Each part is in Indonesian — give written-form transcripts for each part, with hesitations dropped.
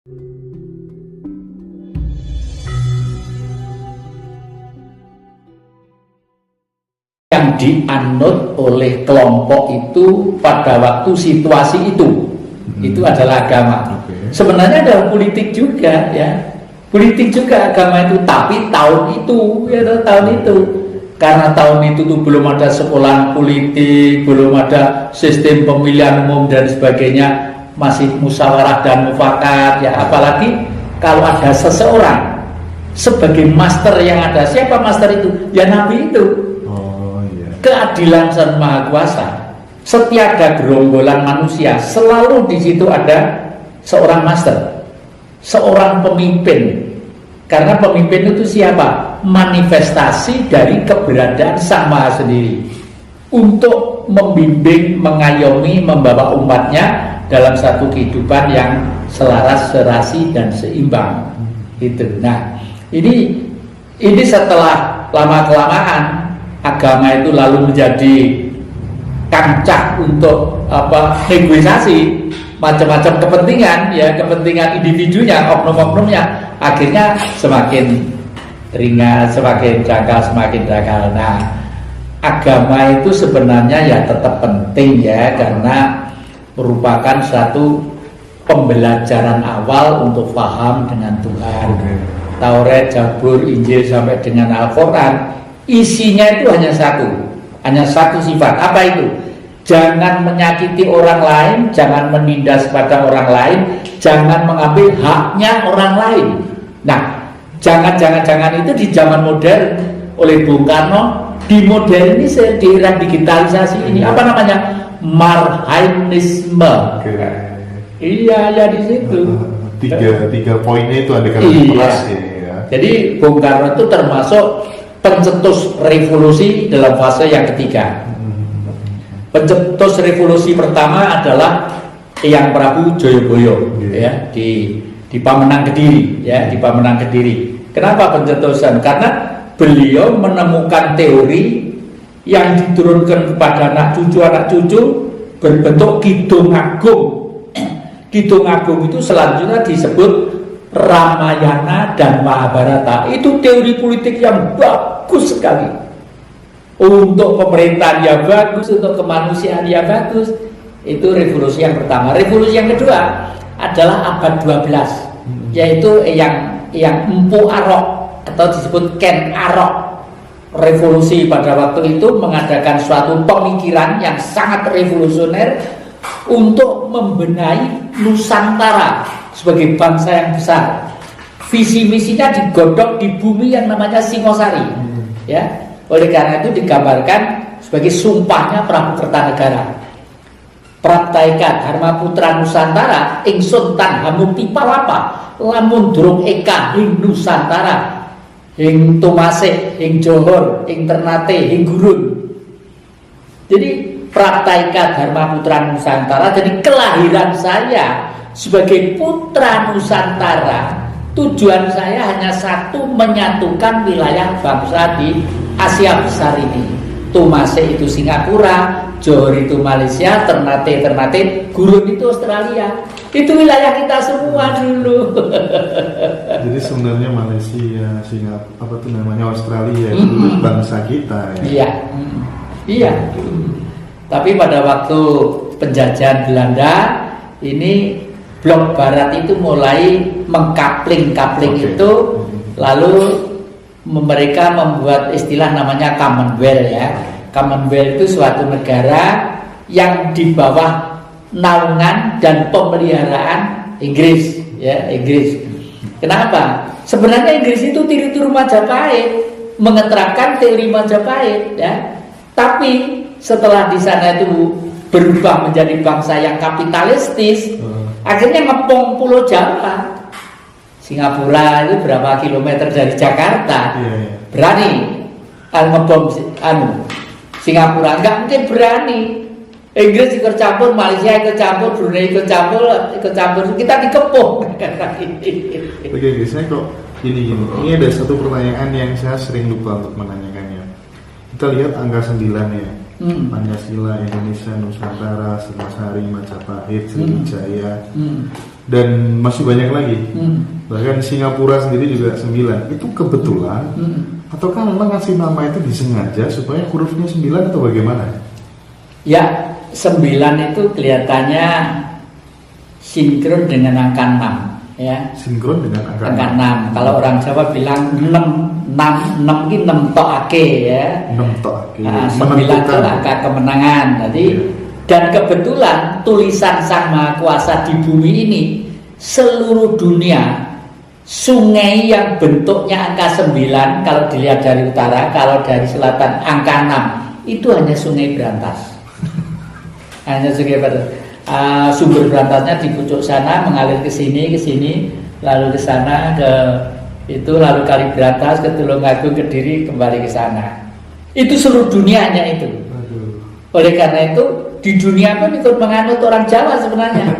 Yang dianut oleh kelompok itu pada waktu situasi itu adalah agama. Sebenarnya adalah politik juga, ya, politik juga agama itu, tapi tahun itu, ya, tahun itu, karena tahun itu tuh belum ada sekolah politik, belum ada sistem pemilihan umum dan sebagainya, masih musyawarah dan mufakat, ya, apalagi kalau ada seseorang sebagai master yang ada, siapa master itu? Ya Nabi itu. Keadilan Sang Maha Kuasa, setiada gerombolan manusia selalu di situ ada seorang master, seorang pemimpin. Karena pemimpin itu siapa? Manifestasi dari keberadaan Sang Maha sendiri untuk membimbing, mengayomi, membawa umatnya dalam satu kehidupan yang selaras, serasi dan seimbang. Itu. Nah, ini setelah lama-kelamaan agama itu lalu menjadi kancah untuk negosiasi macam-macam kepentingan, ya, kepentingan individunya, oknum-oknumnya, akhirnya semakin ringan, semakin dangkal. Nah, agama itu sebenarnya ya tetap penting, ya, karena merupakan satu pembelajaran awal untuk paham dengan Tuhan. Taurat, Zabur, Injil sampai dengan Al-Quran, isinya itu hanya satu sifat. Apa itu? Jangan menyakiti orang lain, jangan menindas pada orang lain, jangan mengambil haknya orang lain. Nah, jangan itu di zaman modern oleh Bung Karno dimodernisir di era digitalisasi ini. Apa namanya? Marhainisme. Iya, ya di situ. Tiga poinnya itu ada kata plus, ya. Jadi Bung Karno itu termasuk pencetus revolusi dalam fase yang ketiga. Pencetus revolusi pertama adalah Eyang Prabu Joyoboyo, ya, di Pamenang Kediri, ya, di Pamenang Kediri. Kenapa pencetusan? Karena beliau menemukan teori yang diturunkan kepada anak cucu berbentuk Kidung Agung. Kidung Agung itu selanjutnya disebut Ramayana dan Mahabharata. Itu teori politik yang bagus sekali. Untuk pemerintahan ya bagus, untuk kemanusiaan ya bagus. Itu revolusi yang pertama. Revolusi yang kedua adalah abad 12, yaitu yang Empu Arok atau disebut Ken Arok. Revolusi pada waktu itu mengadakan suatu pemikiran yang sangat revolusioner untuk membenahi Nusantara sebagai bangsa yang besar. Visi misinya digodok di bumi yang namanya Singosari, ya. Oleh karena itu digambarkan sebagai sumpahnya Prabu Kertanegara. Praktaika Dharma Putra Nusantara ingsun tan hamuti palapa lamun durung eka ing Nusantara ing Tumasih ing Johor ing Ternate ing Gurun. Jadi Praktaika Dharma Putra Nusantara, jadi kelahiran saya sebagai putra Nusantara, tujuan saya hanya satu, menyatukan wilayah bangsa di Asia besar ini. Tumasih itu Singapura, Johor itu Malaysia, Ternate, Gurun itu Australia. Itu wilayah kita semua dulu. Jadi sebenarnya Malaysia, Singapura, Australia itu bangsa kita, ya. Iya. Iya. Tapi pada waktu penjajahan Belanda ini, blok barat itu mulai mengkapling itu, lalu mereka membuat istilah namanya Commonwealth, ya. Commonwealth itu suatu negara yang di bawah naungan dan pemeliharaan Inggris, ya, Inggris. Kenapa? Sebenarnya Inggris itu tiru-tiru Majapahit, mengeterapkan teori Majapahit, ya. Tapi setelah di sana itu berubah menjadi bangsa yang kapitalistis, akhirnya ngepong Pulau Jawa. Singapura itu berapa kilometer dari Jakarta, berani ngebom Singapura, nggak mungkin berani. Inggris ikut campur, Malaysia ikut campur, Brunei ikut campur, kita dikepung. Oke, saya kok gini. Ini ada satu pertanyaan yang saya sering lupa untuk menanyakannya. Kita lihat angka 9, ya. Pancasila, Indonesia, Nusantara, Singosari, Majapahit, Sriwijaya. dan masih banyak lagi. Bahkan Singapura sendiri juga 9. Itu kebetulan ataukah memang ngasih nama itu disengaja supaya hurufnya 9 atau bagaimana? Ya, 9 itu kelihatannya sinkron dengan angka 6 ya. Sinkron dengan angka 6. Kalau orang Jawa bilang 6 ini 6 toake ya. 6 toake. 9 itu angka kemenangan. Jadi dan kebetulan tulisan Sang Maha Kuasa di bumi ini seluruh dunia, sungai yang bentuknya angka 9 kalau dilihat dari utara, kalau dari selatan angka 6 itu hanya Sungai Berantas. Hanya Sungai Berantas. Sumber berantasnya di pucuk sana mengalir ke sini, lalu ke sana ke itu, lalu Kali Berantas ke Tulungagung, ke Kediri, kembali ke sana. Itu seluruh dunianya itu. Oleh karena itu di dunia pun ikut menganut orang Jawa sebenarnya.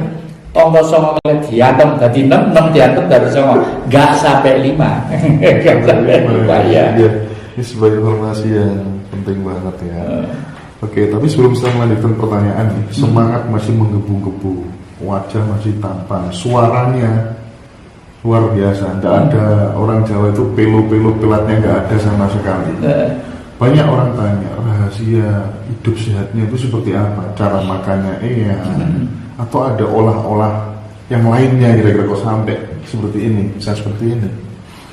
Tonggo songo diantem dari 6 diantem dari songo, nggak sampai 5. Nggak sampai 5 ya. Ini sebagai informasi yang penting banget ya. Oke, tapi sebelum saya melanjutkan pertanyaan nih, semangat masih menggebu-gebu, wajah masih tampan, suaranya luar biasa. Nggak ada orang Jawa itu pelo-pelo pelatnya nggak ada sama sekali. Banyak orang tanya rahasia hidup sehatnya itu seperti apa, cara makannya atau ada olah-olah yang lainnya kira-kira kok sampai seperti ini, bisa seperti ini.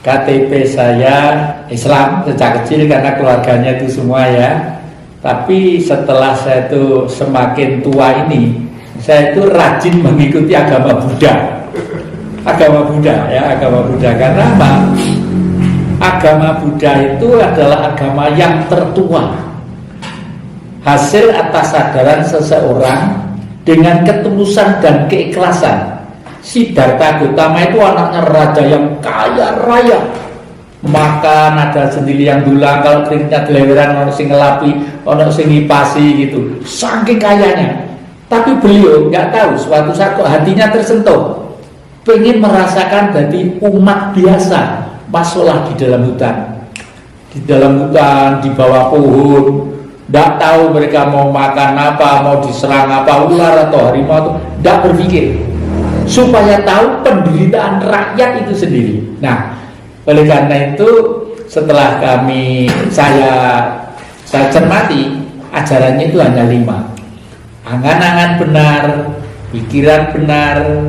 KTP saya Islam sejak kecil karena keluarganya itu semua ya. Tapi setelah saya itu semakin tua ini, saya itu rajin mengikuti agama Buddha. Agama Buddha ya, agama Buddha. Karena apa? Agama Buddha itu adalah agama yang tertua, hasil atas sadaran seseorang dengan ketulusan dan keikhlasan. Siddhartha Gautama itu anaknya raja yang kaya raya, makan ada sendiri yang dulang, kalau keringnya deleweran orang sing ngelapi, orang sing ngipasi gitu, saking kayanya. Tapi beliau nggak tahu suatu saat kok hatinya tersentuh, pengen merasakan jadi umat biasa. Masuklah di dalam hutan, di bawah pohon, tidak tahu mereka mau makan apa, mau diserang apa, ular atau harimau, tidak berpikir, supaya tahu penderitaan rakyat itu sendiri. Nah, oleh karena itu setelah saya cermati, ajarannya itu hanya 5: angan-angan benar, pikiran benar,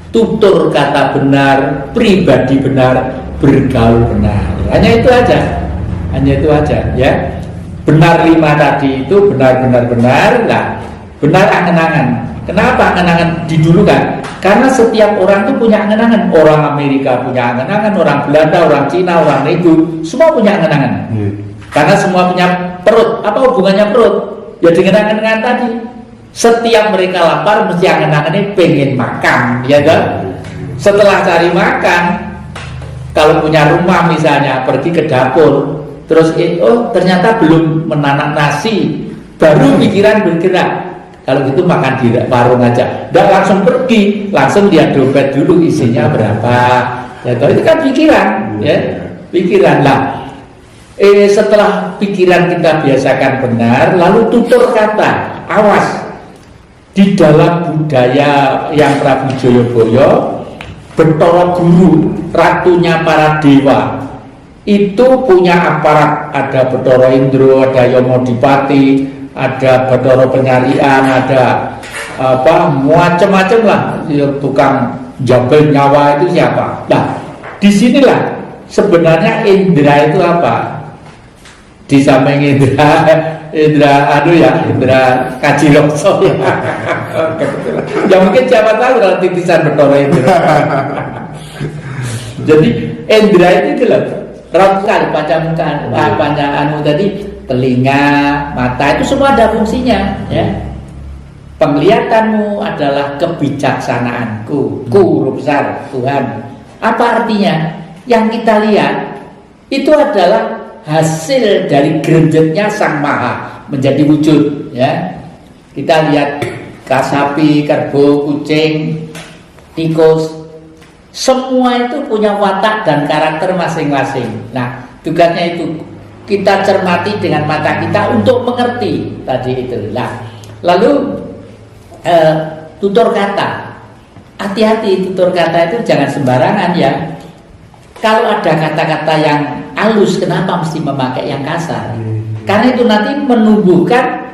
tutur kata benar, pribadi benar, bergaul benar. Hanya itu aja ya. Benar 5 tadi itu benar. Nah, benar angan-angan. Kenapa angan-angan didulukan? Karena setiap orang itu punya angan-angan. Orang Amerika punya angan-angan, orang Belanda, orang Cina, orang Nego, semua punya angan-angan. Karena semua punya perut. Apa hubungannya perut? Ya dengan angan-angan tadi. Setiap mereka lapar mesti angan-angannya pengen makan, ya kan? Setelah cari makan, kalau punya rumah misalnya pergi ke dapur, terus ternyata belum menanak nasi, baru pikiran bergerak. Kalau gitu makan di warung aja, nggak langsung pergi, langsung lihat dompet dulu isinya berapa. Ya, itu kan pikiran, ya, pikiran lah. Setelah pikiran kita biasakan benar, lalu tutur kata, awas. Di dalam budaya yang Prabu Jayabaya, Bathara Guru, ratunya para dewa, itu punya aparat. Ada Bathara Indra, ada Yamadipati, ada Bathara Penyarian, ada macam-macam lah. Tukang jabel nyawa itu siapa? Nah, disinilah sebenarnya Indra itu apa? Di samping Indra Kajilokso ya. Ya mungkin siapa tahu kalau titisan Bathara Indra. Jadi Indra itu loh, rongkal panca tadi, telinga, mata itu semua ada fungsinya ya. Penglihatanmu adalah kebijaksanaanku, huruf besar Tuhan. Apa artinya? Yang kita lihat itu adalah hasil dari gerenjetnya Sang Maha menjadi wujud ya. Kita lihat sapi, kerbau, kucing, tikus, semua itu punya watak dan karakter masing-masing. Nah, tugasnya itu kita cermati dengan mata kita untuk mengerti tadi itu. Nah, lalu tutur kata. hati-hati tutur kata itu jangan sembarangan ya. Kalau ada kata-kata yang halus, kenapa mesti memakai yang kasar? Karena itu nanti menumbuhkan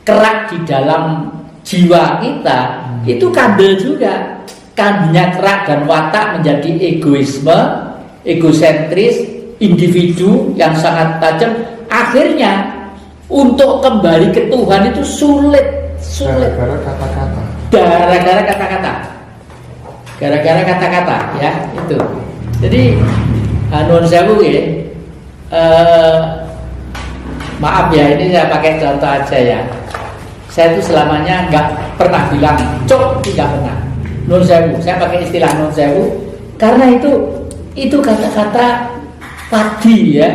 kerak di dalam jiwa kita. Itu kandel juga. Kandinya kerak dan watak menjadi egoisme, egosentris, individu yang sangat tajam. Akhirnya untuk kembali ke Tuhan itu sulit. Gara-gara kata-kata. Gara-gara kata-kata ya itu. Jadi nuwun sewu ya. Maaf ya, ini saya pakai contoh aja ya. Saya itu selamanya nggak pernah bilang cok, tidak pernah. Nuwun sewu, saya pakai istilah nuwun sewu karena itu kata-kata padi ya.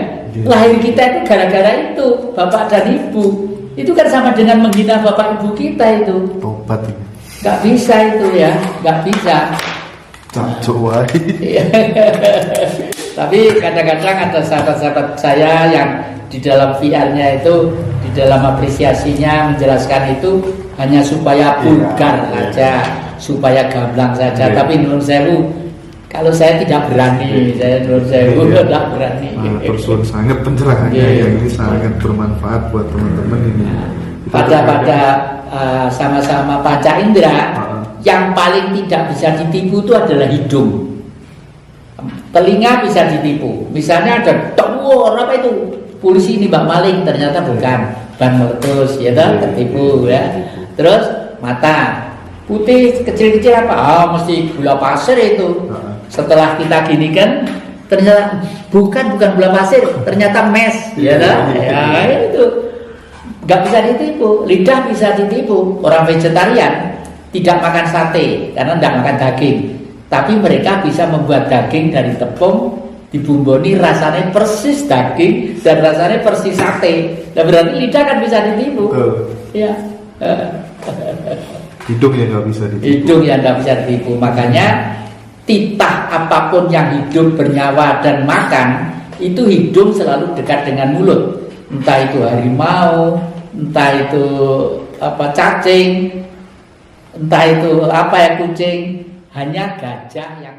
Lahir kita itu gara-gara itu, bapak dan ibu. Itu kan sama dengan menghina bapak ibu kita itu. Tobat ini. Nggak bisa itu ya, nggak bisa. Cok. Tapi kadang-kadang ada sahabat-sahabat saya yang di dalam VR-nya itu, di dalam apresiasinya menjelaskan itu hanya supaya vulgar saja, supaya gamblang saja. Tapi menurut saya, kalau saya tidak berani, tidak berani. Terus sangat pencerahannya yang ini sangat bermanfaat buat teman-teman ini. Pada sama-sama panca indera, yang paling tidak bisa ditipu itu adalah hidung. Telinga bisa ditipu. Misalnya ada tawur apa itu? Polisi ini Mbak Maling, ternyata bukan, ban meletus, ya kan, tertipu ya. Terus mata putih kecil-kecil apa? Mesti gula pasir itu. Setelah kita gini kan, ternyata bukan gula pasir, ternyata mes, ya kan? Ya itu nggak bisa ditipu. Lidah bisa ditipu. Orang vegetarian tidak makan sate karena tidak makan daging, tapi mereka bisa membuat daging dari tepung, dibumboni rasanya persis daging dan rasanya persis sate. Nah berarti lidah kan bisa ditipu. Ya. Hidung yang nggak bisa ditipu. Hidung yang nggak bisa ditipu. Makanya titah apapun yang hidup, bernyawa dan makan, itu hidung selalu dekat dengan mulut. Entah itu harimau, entah itu cacing, entah itu apa ya kucing, hanya gajah yang